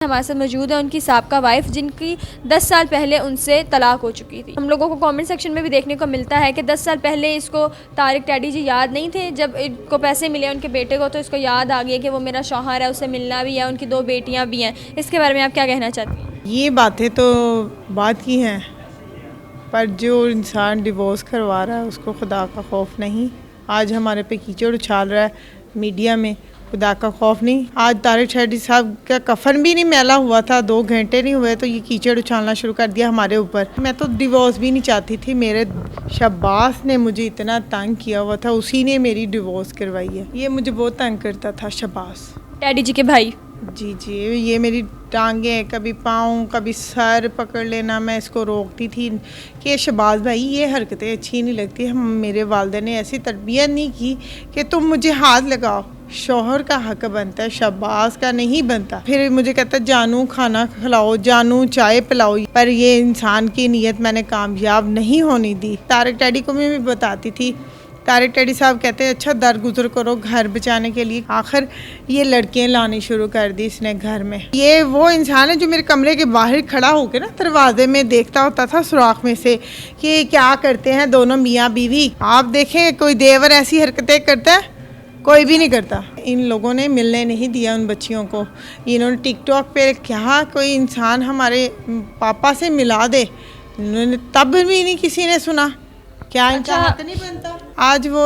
हमारे साथ मौजूद है उनकी साबका वाइफ जिनकी 10 साल पहले उनसे तलाक हो चुकी थी। हम लोगों को कमेंट सेक्शन में भी देखने को मिलता है कि 10 साल पहले इसको तारिक टैडी जी याद नहीं थे, जब इनको पैसे मिले उनके बेटे को तो इसको याद आ गया कि वो मेरा शौहर है, उससे मिलना भी है, उनकी 2 बेटियां भी हैं। इसके बारे में आप क्या कहना चाहती हैं? ये बातें तो बात की हैं, पर जो इंसान डिवोर्स करवा रहा है उसको खुदा का खौफ नहीं। आज हमारे पे कीचड़ उछाल रहा है मीडिया में, खुदा का खौफ नहीं। आज तारिक टैडी साहब का कफन भी नहीं मैला हुआ था, 2 घंटे नहीं हुए तो ये कीचड़ उछालना शुरू कर दिया हमारे ऊपर। मैं तो डिवोर्स भी नहीं चाहती थी, मेरे शब्बास ने मुझे इतना तंग किया हुआ था, उसी ने मेरी डिवोर्स करवाई है। ये मुझे बहुत तंग करता था शब्बास, टैडी जी के भाई। जी, ये मेरी टांगें, कभी पाँव कभी सर पकड़ लेना, मैं इसको रोकती थी कि शहबाज भाई ये हरकतें अच्छी नहीं लगती। हम मेरे वालिदैन ने ऐसी तरबियत नहीं की कि तुम मुझे हाथ लगाओ। शौहर का हक बनता है, शहबाज का नहीं बनता। फिर मुझे कहता जानू खाना खिलाओ, जानू चाय पिलाओ, पर ये इंसान की नीयत मैंने कामयाब नहीं होने दी। तारिक टैडी को भी बताती थी, तारिक टैडी साहब कहते हैं अच्छा दरगुजर करो घर बचाने के लिए। आखिर ये लड़कियां लानी शुरू कर दी इसने घर में। ये वो इंसान है जो मेरे कमरे के बाहर खड़ा होकर ना दरवाजे में देखता होता था सुराख में से कि क्या करते हैं दोनों मियाँ बीवी। आप देखें कोई देवर ऐसी हरकतें करता है? कोई भी नहीं करता। इन लोगों ने मिलने नहीं दिया उन बच्चियों को। इन्होंने टिकटॉक पे क्या कोई इंसान हमारे पापा से मिला दे, इन्होंने तब भी नहीं किसी ने सुना। क्या इनका हक नहीं बनता? आज वो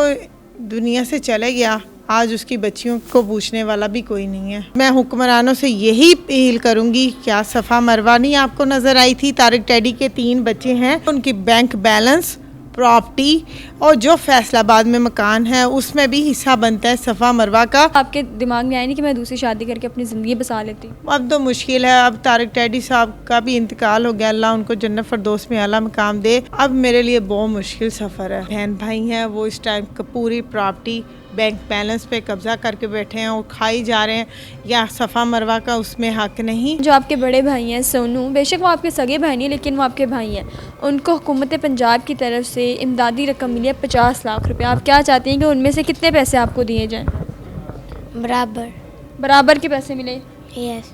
दुनिया से चले गया, आज उसकी बच्चियों को पूछने वाला भी कोई नहीं है। मैं हुक्मरानों से यही अपील करूंगी, क्या सफ़ा मरवा नहीं आपको नज़र आई थी? तारिक टैडी के 3 बच्चे हैं, उनकी बैंक बैलेंस, प्रॉपर्टी और जो फैसलाबाद में मकान है उसमें भी हिस्सा बनता है सफ़ा मरवा का। आपके दिमाग में आया नहीं कि मैं दूसरी शादी करके अपनी ज़िंदगी बसा लेती? अब तो मुश्किल है। अब तारिक टैडी साहब का भी इंतकाल हो गया, अल्लाह उनको जन्नत फरदौस में आला मकाम दे। अब मेरे लिए बहुत मुश्किल सफ़र है। बहन भाई हैं वो इस टाइम पूरी प्रॉपर्टी बैंक बैलेंस पे कब्जा करके बैठे हैं और खाई जा रहे हैं, या सफ़ा मरवा का उसमें हक नहीं। जो आपके बड़े भाई हैं सोनू, बेशक वो आपके सगे भाई नहीं लेकिन वो आपके भाई हैं, उनको हुकूमत पंजाब की तरफ से इमदादी रकम मिली है 50 लाख रुपए। आप क्या चाहती हैं कि उनमें से कितने पैसे आपको दिए जाएं? बराबर के पैसे मिले? यस।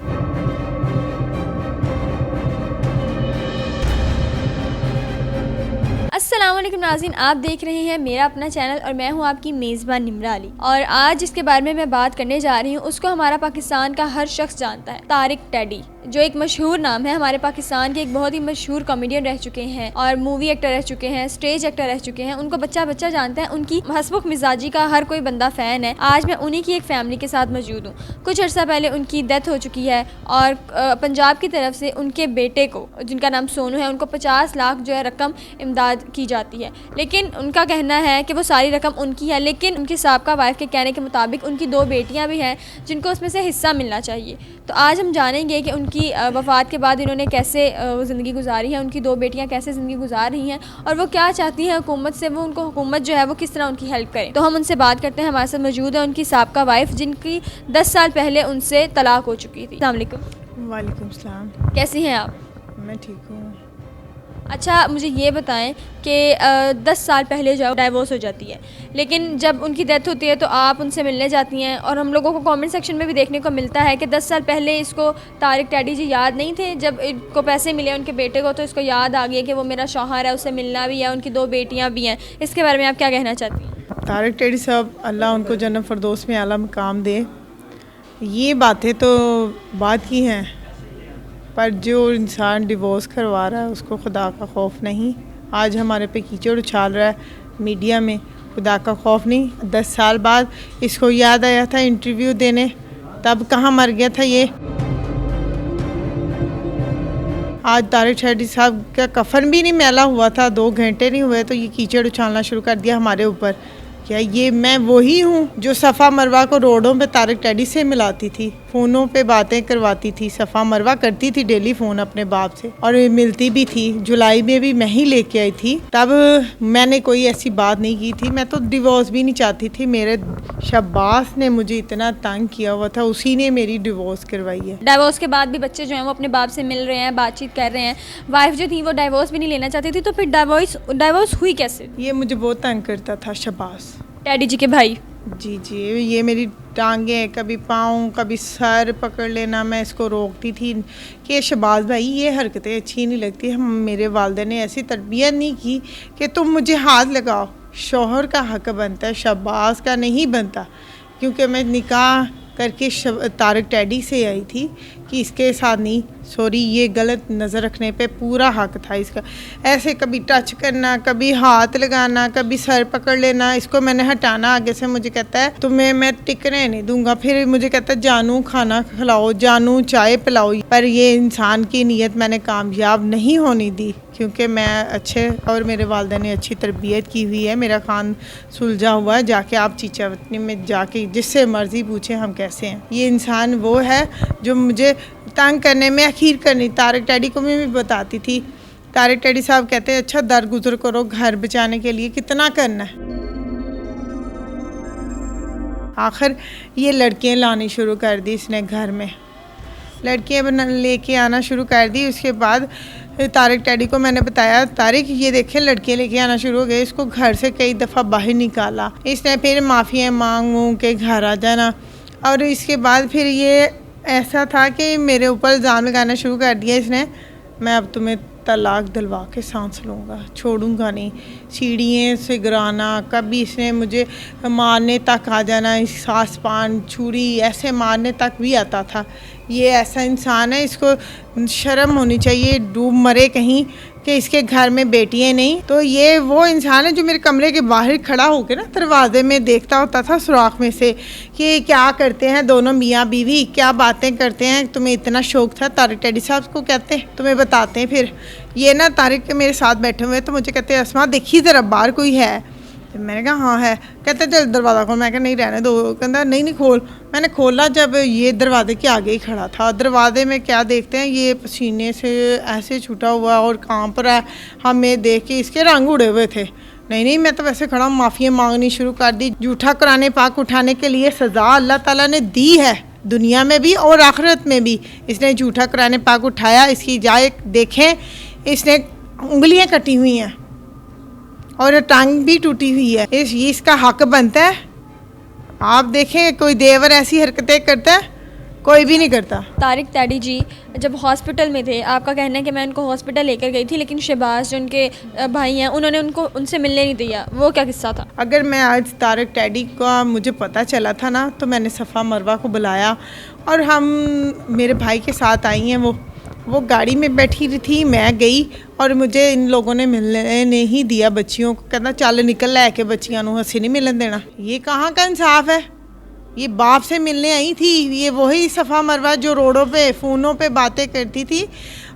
अस्सलाम वालेकुम नाज़रीन, आप देख रहे हैं मेरा अपना चैनल और मैं हूं आपकी मेज़बान निम्रा अली। और आज जिसके बारे में मैं बात करने जा रही हूं उसको हमारा पाकिस्तान का हर शख्स जानता है, तारिक टैडी, जो एक मशहूर नाम है। हमारे पाकिस्तान के एक बहुत ही मशहूर कॉमेडियन रह चुके हैं और मूवी एक्टर रह चुके हैं, स्टेज एक्टर रह चुके हैं। उनको बच्चा बच्चा जानता है, उनकी हंसमुख मिजाजी का हर कोई बंदा फ़ैन है। आज मैं उन्हीं की एक फैमिली के साथ मौजूद हूँ। कुछ अर्सा पहले उनकी डेथ हो चुकी है और पंजाब की तरफ से उनके बेटे को, जिनका नाम सोनू है, उनको 50 लाख जो है रकम इमदाद की जाती है। लेकिन उनका कहना है कि वो सारी रकम उनकी है, लेकिन उनकी साबका वाइफ के कहने के मुताबिक उनकी 2 बेटियां भी हैं जिनको उसमें से हिस्सा मिलना चाहिए। तो आज हम जानेंगे कि उनकी वफ़ात के बाद इन्होंने कैसे ज़िंदगी गुजारी है, उनकी 2 बेटियां कैसे ज़िंदगी गुजार रही हैं और वो क्या चाहती हैं हुकूमत से, वो उनको हुकूमत जो है वो किस तरह उनकी हेल्प करे। तो हम उनसे बात करते हैं। हमारे साथ मौजूद है उनकी साबका वाइफ जिनकी 10 साल पहले उनसे तलाक हो चुकी थी। अस्सलाम वालेकुम। वालेकुम सलाम। कैसी हैं आप? मैं ठीक हूँ। अच्छा, मुझे ये बताएं कि 10 साल पहले जो डाइवोर्स हो जाती है, लेकिन जब उनकी डेथ होती है तो आप उनसे मिलने जाती हैं और हम लोगों को कमेंट सेक्शन में भी देखने को मिलता है कि 10 साल पहले इसको तारिक टैडी जी याद नहीं थे, जब इनको पैसे मिले उनके बेटे को तो इसको याद आ गया कि वो मेरा शौहर है, उससे मिलना भी है, उनकी 2 बेटियां भी हैं। इसके बारे में आप क्या कहना चाहती हैं? तारिक टैडी साहब अल्लाह उनको जन्नत फरदौस में आला मकाम दे। ये बातें तो बात की हैं, पर जो इंसान डिवोर्स करवा रहा है उसको खुदा का खौफ नहीं। आज हमारे पे कीचड़ उछाल रहा है मीडिया में, खुदा का खौफ नहीं। 10 साल बाद इसको याद आया था इंटरव्यू देने, तब कहाँ मर गया था ये। आज तारिक टैडी साहब का कफन भी नहीं मैला हुआ था, 2 घंटे नहीं हुए तो ये कीचड़ उछालना शुरू कर दिया हमारे ऊपर। क्या ये मैं वही हूँ जो सफ़ा मरवा को रोडों पे तारिक टैडी से मिलाती थी, फ़ोनों पे बातें करवाती थी, सफ़ा मरवा करती थी डेली फ़ोन अपने बाप से और मिलती भी थी। जुलाई में भी मैं ही लेके आई थी, तब मैंने कोई ऐसी बात नहीं की थी। मैं तो डिवोर्स भी नहीं चाहती थी, मेरे शब्बास ने मुझे इतना तंग किया हुआ था, उसी ने मेरी डिवोर्स करवाई है। डाइवोर्स के बाद भी बच्चे जो हैं वो अपने बाप से मिल रहे हैं, बातचीत कर रहे हैं। वाइफ जो थी वो डाइवोर्स भी नहीं लेना चाहती थी, तो फिर डाइवोर्स हुई कैसे? ये मुझे बहुत तंग करता था शब्बास। टैडी जी के भाई। जी, ये मेरी टांगें, कभी पाँव, कभी सर पकड़ लेना, मैं इसको रोकती थी कि शहबाज भाई ये हरकतें अच्छी नहीं लगती। हम मेरे वालिद ने ऐसी तरबियत नहीं की कि तुम मुझे हाथ लगाओ। शौहर का हक बनता है, शहबाज का नहीं बनता। क्योंकि मैं निकाह करके तारिक टैडी से आई थी कि इसके साथ नहीं, सॉरी, ये गलत नज़र रखने पे पूरा हक था इसका। ऐसे कभी टच करना, कभी हाथ लगाना, कभी सर पकड़ लेना, इसको मैंने हटाना आगे से। मुझे कहता है तुम्हें मैं टिकने नहीं दूंगा। फिर मुझे कहता है जानू खाना खिलाओ, जानू चाय पिलाओ। पर ये इंसान की नीयत मैंने कामयाब नहीं होने दी, क्योंकि मैं अच्छे और मेरे वालिदा ने अच्छी तरबियत की हुई है। मेरा खान सुलझा हुआ है। जाके आप चीचावतनी में जाके जिससे मर्ज़ी पूछें हम कैसे हैं। ये इंसान वो है जो मुझे तंग करने में अखीर करनी। तारिक टैडी को भी बताती थी। तारिक टैडी साहब कहते हैं अच्छा दर गुजर करो, घर बचाने के लिए कितना करना है। आखिर ये लड़कियाँ लानी शुरू कर दी इसने, घर में लड़कियाँ लेके आना शुरू कर दी। उसके बाद तारिक टैडी को मैंने बताया तारिक ये देखें लड़कियाँ लेके आना शुरू हो गए। इसको घर से कई दफ़ा बाहर निकाला। इसने फिर माफ़िया मांग के घर आ जाना। और इसके बाद फिर ये ऐसा था कि मेरे ऊपर इल्ज़ाम लगाना शुरू कर दिया इसने, मैं अब तुम्हें तलाक दिलवा के सांस लूँगा, छोड़ूंगा नहीं। सीढ़ियों से गिराना, कभी इसने मुझे मारने तक आ जाना, सास पान छुरी ऐसे मारने तक भी आता था। ये ऐसा इंसान है, इसको शर्म होनी चाहिए, डूब मरे कहीं कि इसके घर में बेटियाँ नहीं। तो ये वो इंसान है जो मेरे कमरे के बाहर खड़ा होकर ना दरवाजे में देखता होता था सुराख में से कि क्या करते हैं दोनों मियाँ बीवी, क्या बातें करते हैं। तुम्हें इतना शौक था। तारिक टैडी साहब को कहते हैं, तुम्हें बताते हैं। फिर ये ना तारिक के मेरे साथ बैठे हुए तो मुझे कहते हैं अस्मा देखिए ज़रा बाहर कोई है। तो मैंने कहा हाँ है। कहते चल दरवाज़ा खोल। मैं कहा नहीं रहने दो। कहता नहीं खोल। मैंने खोला, जब ये दरवाजे के आगे ही खड़ा था। दरवाजे में क्या देखते हैं, ये पसीने से ऐसे छूटा हुआ और कांप रहा है। हमें देख के इसके रंग उड़े हुए थे। नहीं मैं तो वैसे खड़ा, माफ़िया मांगनी शुरू कर दी। जूठा कुरान पाक उठाने के लिए सज़ा अल्लाह ताला ने दी है, दुनिया में भी और आखिरत में भी। इसने जूठा कुरान पाक उठाया, इसकी जाए देखें इसने उंगलियाँ कटी हुई हैं और टांग भी टूटी हुई है। इसका हक बनता है। आप देखें कोई देवर ऐसी हरकतें करता है, कोई भी नहीं करता। तारिक टैडी जी जब हॉस्पिटल में थे, आपका कहना है कि मैं उनको हॉस्पिटल लेकर गई थी, लेकिन शहबाज जो उनके भाई हैं उन्होंने उनसे मिलने नहीं दिया। वो क्या किस्सा था? अगर मैं आज तारिक टैडी का मुझे पता चला था ना, तो मैंने सफ़ा मरवा को बुलाया और हम मेरे भाई के साथ आई हैं। वो गाड़ी में बैठी थी, मैं गई और मुझे इन लोगों ने मिलने नहीं दिया बच्चियों को। कहना चल निकल लैके बच्चियों को हंसी नहीं मिलन देना। ये कहाँ का इंसाफ है? ये बाप से मिलने आई थी। ये वही सफ़ा मरवा जो रोडों पे फ़ोनों पे बातें करती थी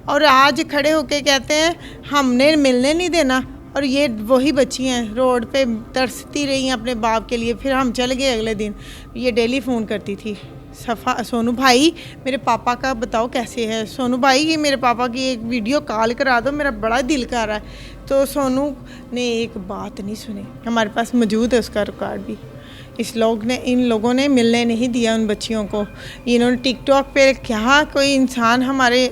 और आज खड़े होके कहते हैं हमने मिलने नहीं देना। और ये वही बच्ची हैं रोड पे तरसती रही हैं अपने बाप के लिए। फिर हम चले गए अगले दिन। ये डेली फ़ोन करती थी, सोनू भाई मेरे पापा का बताओ कैसे है, सोनू भाई ये मेरे पापा की एक वीडियो कॉल करा दो, मेरा बड़ा दिल कर रहा है। तो सोनू ने एक बात नहीं सुनी, हमारे पास मौजूद है उसका रिकॉर्ड भी। इन लोगों ने मिलने नहीं दिया उन बच्चियों को। इन्होंने टिकटॉक पे क्या कोई इंसान हमारे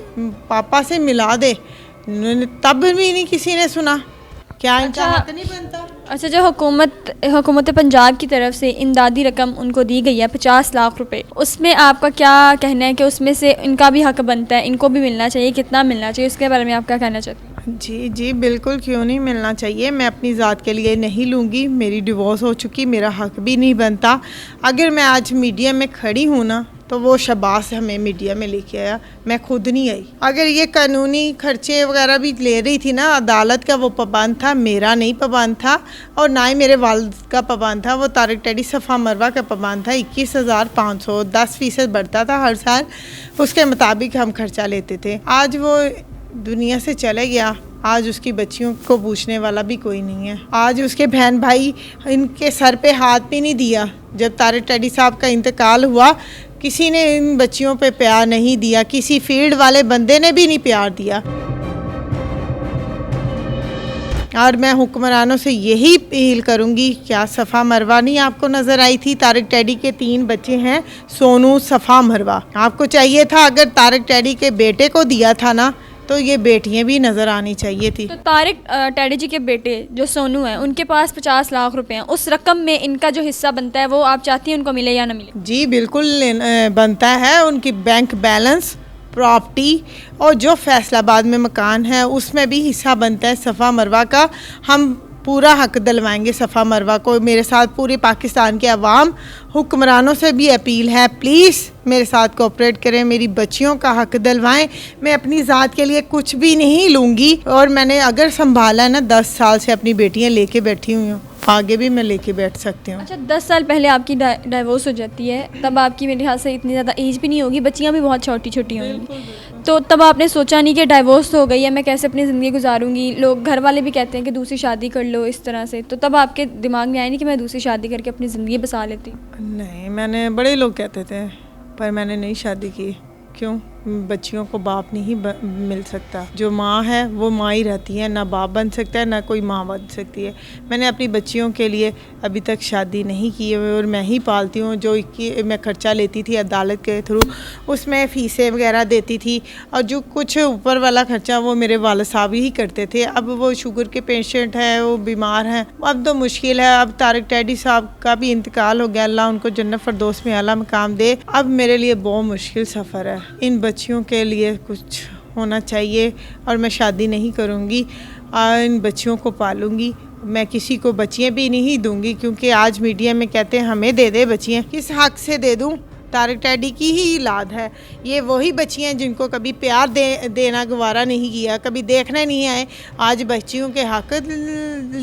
पापा से मिला दे, इन्होंने तब भी नहीं किसी ने सुना। क्या इनका हक नहीं बनता? अच्छा, जो हुकूमत पंजाब की तरफ से इमदादी रकम उनको दी गई है 50 लाख रुपए, उसमें आपका क्या कहना है कि उसमें से इनका भी हक बनता है, इनको भी मिलना चाहिए, कितना मिलना चाहिए, उसके बारे में आप क्या कहना चाहते हैं? जी बिल्कुल, क्यों नहीं मिलना चाहिए। मैं अपनी ज़ात के लिए नहीं लूँगी, मेरी डिवोर्स हो चुकी, मेरा हक भी नहीं बनता। अगर मैं आज मीडिया में खड़ी हूँ ना, तो वो शहबाज हमें मीडिया में लेके आया, मैं खुद नहीं आई। अगर ये कानूनी खर्चे वगैरह भी ले रही थी ना, अदालत का वो पाबंद था, मेरा नहीं पाबंद था और ना ही मेरे वालिद का पाबंद था। वो तारिक टैडी सफ़ा मरवा का पाबंद था। 21,500 10% बढ़ता था हर साल, उसके मुताबिक हम खर्चा लेते थे। आज वो दुनिया से चले गया। आज उसकी बच्चियों को पूछने वाला भी कोई नहीं है। आज उसके बहन भाई इनके सर पे हाथ भी नहीं दिया। जब तारिक टैडी साहब का इंतकाल हुआ, किसी ने इन बच्चियों पे प्यार नहीं दिया, किसी फील्ड वाले बंदे ने भी नहीं प्यार दिया। और मैं हुक्मरानों से यही अपील करूंगी, क्या सफ़ा मरवा नहीं आपको नज़र आई थी? तारिक टैडी के 3 बच्चे हैं, सोनू, सफ़ा, मरवा। आपको चाहिए था अगर तारिक टैडी के बेटे को दिया था ना, तो ये बेटियां भी नज़र आनी चाहिए थी। तो तारिक टैडी जी के बेटे जो सोनू हैं, उनके पास 50 लाख रुपए हैं, उस रकम में इनका जो हिस्सा बनता है वो आप चाहती हैं उनको मिले या ना मिले? जी बिल्कुल बनता है। उनकी बैंक बैलेंस, प्रॉपर्टी और जो फैसलाबाद में मकान है उसमें भी हिस्सा बनता है सफ़ा मरवा का। हम पूरा हक दिलवाएंगे सफ़ा मरवा को। मेरे साथ पूरे पाकिस्तान के अवाम, हुक्मरानों से भी अपील है, प्लीज़ मेरे साथ कोऑपरेट करें, मेरी बच्चियों का हक दिलवाएं। मैं अपनी ज़ात के लिए कुछ भी नहीं लूँगी और मैंने अगर संभाला है ना 10 साल से अपनी बेटियां लेके बैठी हुई हूँ, आगे भी मैं लेके बैठ सकती हूँ। अच्छा, 10 साल पहले आपकी डाइवोर्स हो जाती है, तब आपकी मेरे ख्याल से इतनी ज़्यादा एज भी नहीं होगी, बच्चियाँ भी बहुत छोटी छोटी होंगी, तो तब आपने सोचा नहीं कि डाइवोर्स हो गई है, मैं कैसे अपनी ज़िंदगी गुजारूंगी? लोग घर वाले भी कहते हैं कि दूसरी शादी कर लो इस तरह से, तो तब आपके दिमाग में आया नहीं कि मैं दूसरी शादी करके अपनी ज़िंदगी बसा लेती? नहीं, मैंने, बड़े लोग कहते थे पर मैंने नहीं शादी की। क्यों? बच्चियों को बाप नहीं मिल सकता। जो माँ है वो माँ ही रहती है, ना बाप बन सकता है ना कोई माँ बन सकती है। मैंने अपनी बच्चियों के लिए अभी तक शादी नहीं की है और मैं ही पालती हूँ। जो मैं खर्चा लेती थी अदालत के थ्रू, उसमें फ़ीसें वगैरह देती थी और जो कुछ ऊपर वाला खर्चा वो मेरे वालिद साहब ही करते थे। अब वो शुगर के पेशेंट हैं, वो बीमार हैं, अब तो मुश्किल है। अब तारिक टैडी साहब का भी इंतकाल हो गया, अल्लाह उनको जन्नत फरदौस में आला मकाम दे। अब मेरे लिए बहुत मुश्किल सफ़र है। इन बच्चियों के लिए कुछ होना चाहिए और मैं शादी नहीं करूँगी, इन बच्चियों को पालूँगी। मैं किसी को बच्चियाँ भी नहीं दूँगी, क्योंकि आज मीडिया में कहते हैं हमें दे दे बच्चियाँ। किस हक से दे दूँ? तारिक टैडी की ही औलाद है ये, वही बच्चियाँ जिनको कभी प्यार देना गवारा नहीं किया, कभी देखने नहीं आए, आज बच्चियों के हक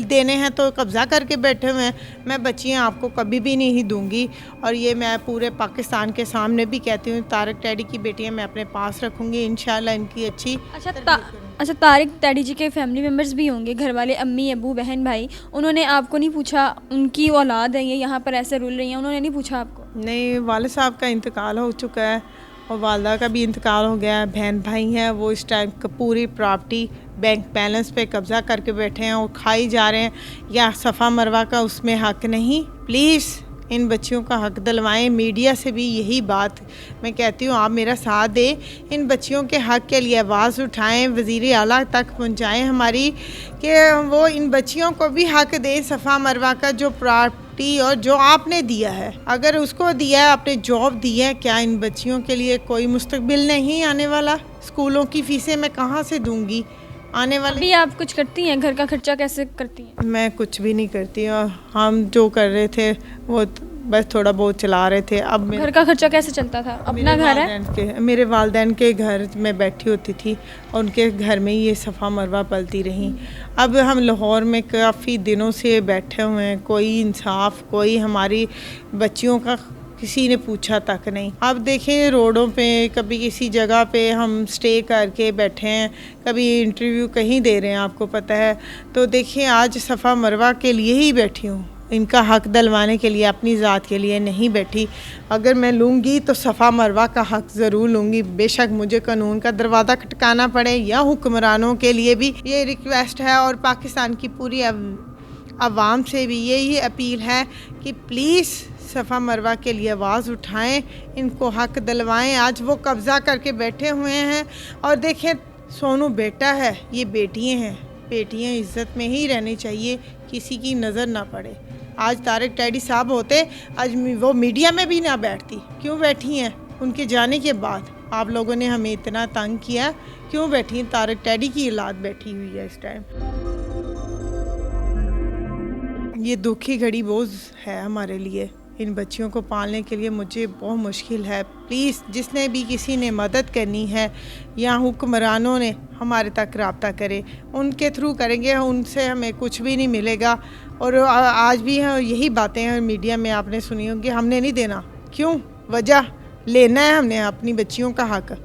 देने हैं तो कब्ज़ा करके बैठे हुए हैं। मैं बच्चियाँ आपको कभी भी नहीं दूंगी और ये मैं पूरे पाकिस्तान के सामने भी कहती हूँ। तारिक टैडी की बेटियाँ मैं अपने पास रखूँगी, इंशाल्लाह इनकी अच्छी। अच्छा, तारिक टैडी जी के फैमिली मेम्बर्स भी होंगे, घर वाले, अम्मी, अबू, बहन, भाई, उन्होंने आपको नहीं पूछा? उनकी औलाद है ये, यहाँ पर ऐसे रूल रही हैं, उन्होंने नहीं पूछा आपको? नहीं, वालिद साहब का इंतकाल हो चुका है और वालदा का भी इंतकाल हो गया है। बहन भाई हैं, वो इस टाइम पूरी प्रॉपर्टी बैंक बैलेंस पे कब्ज़ा करके बैठे हैं और खाई जा रहे हैं। या सफ़ा मरवा का उसमें हक नहीं? प्लीज़ इन बच्चियों का हक दिलवाएं। मीडिया से भी यही बात मैं कहती हूँ, आप मेरा साथ दें, इन बच्चियों के हक के लिए आवाज़ उठाएं, वज़ीर आला तक पहुँचाएं हमारी, कि वो इन बच्चियों को भी हक दें सफ़ा मरवा का। जो प्रॉपर्टी और जो आपने दिया है, अगर उसको दिया है, आपने जॉब दी है, क्या इन बच्चियों के लिए कोई मुस्तकबिल नहीं आने वाला? स्कूलों की फ़ीसें मैं कहाँ से दूँगी आने वाले? अभी आप कुछ करती हैं? घर का खर्चा कैसे करती हैं? मैं कुछ भी नहीं करती और हम जो कर रहे थे वो बस थोड़ा बहुत चला रहे थे। अब घर का खर्चा कैसे चलता था? अपना घर है? मेरे वालिदैन के घर में बैठी होती थी और उनके घर में ही ये सफ़ा मरवा पलती रही। अब हम लाहौर में काफ़ी दिनों से बैठे हुए हैं, कोई इंसाफ, कोई हमारी बच्चियों का किसी ने पूछा तक नहीं। अब देखें रोडों पे, कभी किसी जगह पे हम स्टे करके बैठे हैं, कभी इंटरव्यू कहीं दे रहे हैं, आपको पता है। तो देखें आज सफ़ा मरवा के लिए ही बैठी हूँ, इनका हक दिलवाने के लिए, अपनी ज़ात के लिए नहीं बैठी। अगर मैं लूँगी तो सफ़ा मरवा का हक ज़रूर लूँगी, बेशक मुझे कानून का दरवाज़ा खटकाना पड़े। या हुक्मरानों के लिए भी ये रिक्वेस्ट है और पाकिस्तान की पूरी अवाम से भी यही अपील है कि प्लीज़ सफ़ा मरवा के लिए आवाज़ उठाएं, इनको हक दिलवाएं। आज वो कब्ज़ा करके बैठे हुए हैं और देखें सोनू बेटा है, ये बेटियां हैं, बेटियां इज़्ज़त में ही रहनी चाहिए, किसी की नज़र ना पड़े। आज तारिक टैडी साहब होते, आज वो मीडिया में भी ना बैठती। क्यों बैठी हैं? उनके जाने के बाद आप लोगों ने हमें इतना तंग किया, क्यों बैठी हैं? तारिक टैडी की औलाद बैठी हुई है इस टाइम। ये दुख की घड़ी बहुत है हमारे लिए, इन बच्चियों को पालने के लिए मुझे बहुत मुश्किल है। प्लीज़ जिसने भी किसी ने मदद करनी है या हुक्मरानों ने हमारे तक रब्ता करे, उनके थ्रू करेंगे, उनसे हमें कुछ भी नहीं मिलेगा। और आज भी यही बातें हैं मीडिया में आपने सुनी होंगी, हमने नहीं देना। क्यों? वजह लेना है हमने अपनी बच्चियों का हक,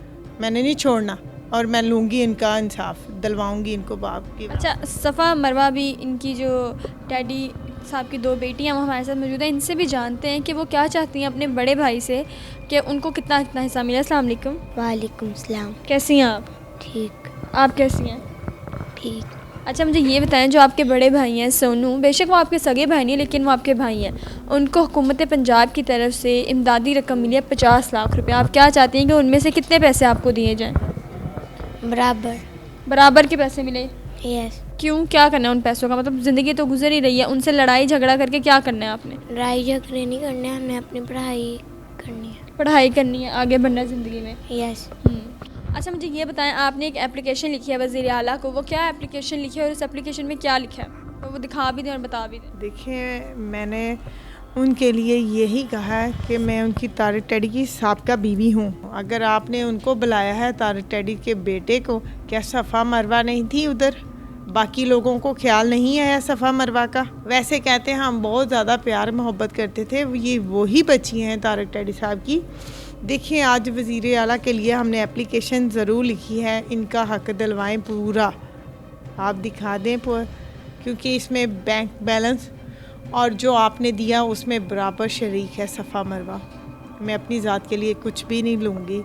मैंने नहीं छोड़ना और मैं लूँगी इनका इंसाफ, दिलवाऊँगी इनको बाप की। अच्छा, सफ़ा मरवा भी, इनकी जो टैडी साहब की 2 बेटियां वो हमारे साथ मौजूद हैं, इनसे भी जानते हैं कि वो क्या चाहती हैं अपने बड़े भाई से कि उनको कितना कितना हिस्सा मिले। अस्सलाम वालेकुम। वालेकुम सलाम। कैसी हैं आप? ठीक। आप कैसी हैं? ठीक। अच्छा, मुझे ये बताएं, जो आपके बड़े भाई हैं सोनू, बेशक वो आपके सगे भाई नहीं लेकिन वो आपके भाई हैं, उनको हुकूमत पंजाब की तरफ से इमदादी रकम मिली है 50 लाख रुपये। आप क्या चाहती हैं कि उनमें से कितने पैसे आपको दिए जाएँ? बराबर। बराबर के पैसे मिले? यस। क्यों, क्या करना है उन पैसों का? मतलब ज़िंदगी तो गुजर ही रही है, उनसे लड़ाई झगड़ा करके क्या करना है आपने? लड़ाई झगड़े नहीं करने, हमने अपनी पढ़ाई करनी है। पढ़ाई करनी है, आगे बढ़ना है ज़िंदगी में। यस। अच्छा मुझे ये बताएं, आपने एक एप्लीकेशन लिखी है वज़ीर आला को, वो क्या एप्लीकेशन लिखी है और उस एप्लीकेशन में क्या लिखा है? तो वो दिखा भी दें और बता भी दें। देखिए, मैंने उनके लिए यही कहा है कि मैं उनकी तारिक टैडी की साबका बीवी हूँ। अगर आपने उनको बुलाया है तारिक टैडी के बेटे को, क्या सफ़ा मरवा नहीं थी उधर? बाकी लोगों को ख्याल नहीं आया सफ़ा मरवा का? वैसे कहते हैं हम बहुत ज़्यादा प्यार मोहब्बत करते थे, ये वही बच्ची हैं तारिक टैडी साहब की। देखिए, आज वज़ीर आला के लिए हमने एप्लीकेशन ज़रूर लिखी है, इनका हक दिलवाएं पूरा, आप दिखा दें क्योंकि इसमें बैंक बैलेंस और जो आपने दिया उसमें बराबर शरीक है सफ़ा मरवा। मैं अपनी ज़ात के लिए कुछ भी नहीं लूँगी,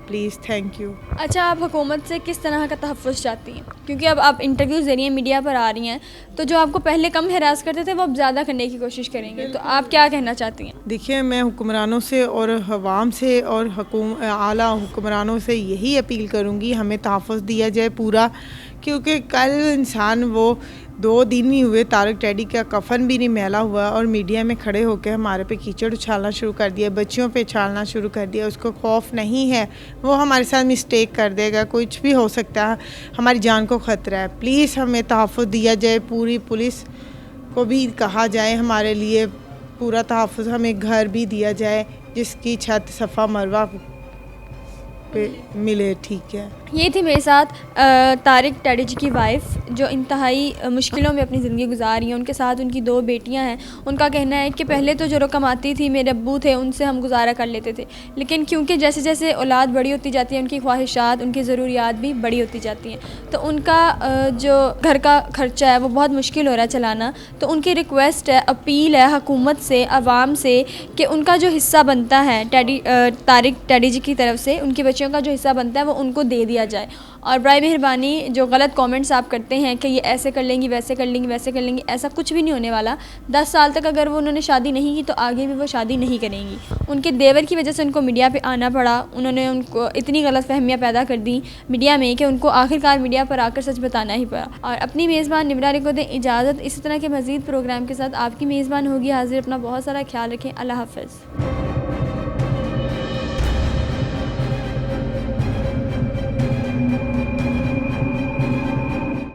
प्लीज़, थैंक यू। अच्छा, आप हुकूमत से किस तरह का तहफ़्फ़ुज़ चाहती हैं? क्योंकि अब आप इंटरव्यूज़ दे रही हैं, मीडिया पर आ रही हैं, तो जो आपको पहले कम हरास करते थे वो अब ज़्यादा करने की कोशिश करेंगे, तो आप क्या कहना चाहती हैं? देखिए, मैं हुक्मरानों से और अवाम से और आला हुक्मरानों से यही अपील करूँगी, हमें तहफ़्फ़ुज़ दिया जाए पूरा, क्योंकि कल इंसान वो 2 दिन ही हुए, तारिक टैडी का कफन भी नहीं मैला हुआ और मीडिया में खड़े होकर हमारे पे कीचड़ उछालना शुरू कर दिया, बच्चियों पे उछालना शुरू कर दिया। उसको खौफ नहीं है, वो हमारे साथ मिस्टेक कर देगा, कुछ भी हो सकता है, हमारी जान को ख़तरा है। प्लीज़ हमें तहफ़्फ़ुज़ दिया जाए, पूरी पुलिस को भी कहा जाए हमारे लिए पूरा तहफ़्फ़ुज़, हमें घर भी दिया जाए जिसकी छत सफ़ा मरवा पे मिले। ठीक है। ये थी मेरे साथ तारिक टैडी जी की वाइफ, जो इंतहाई मुश्किलों में अपनी ज़िंदगी गुजार रही हैं। उनके साथ उनकी 2 बेटियां हैं। उनका कहना है कि पहले तो जो रकम आती थी, मेरे अब्बू थे, उनसे हम गुजारा कर लेते थे, लेकिन क्योंकि जैसे जैसे औलाद बड़ी होती जाती है, उनकी ख्वाहिशात, उनकी ज़रूरियात भी बड़ी होती जाती हैं, तो उनका जो घर का खर्चा है वो बहुत मुश्किल हो रहा है चलाना। तो उनकी रिक्वेस्ट है, अपील है हुकूमत से, आवाम से, कि उनका जो हिस्सा बनता है तारिक टैडी जी की तरफ से, उनकी बच्चियों का जो हिस्सा बनता है वो उनको दे दिया जाए। और बराए मेहरबानी जो गलत कमेंट्स आप करते हैं कि ये ऐसे कर लेंगी, वैसे कर लेंगी, वैसे कर लेंगी, ऐसा कुछ भी नहीं होने वाला। 10 साल तक अगर वो उन्होंने शादी नहीं की तो आगे भी वो शादी नहीं करेंगी। उनके देवर की वजह से उनको मीडिया पे आना पड़ा, उन्होंने उनको इतनी गलत फहमियाँ पैदा कर दी मीडिया में कि उनको आखिरकार मीडिया पर आकर सच बताना ही पड़ा। और अपनी मेज़बान निमरा अली को दें इजाज़त। इसी तरह के मज़ीद प्रोग्राम के साथ आपकी मेज़बान होगी हाजिर। अपना बहुत सारा ख्याल रखें। अल्लाह हाफ़िज़।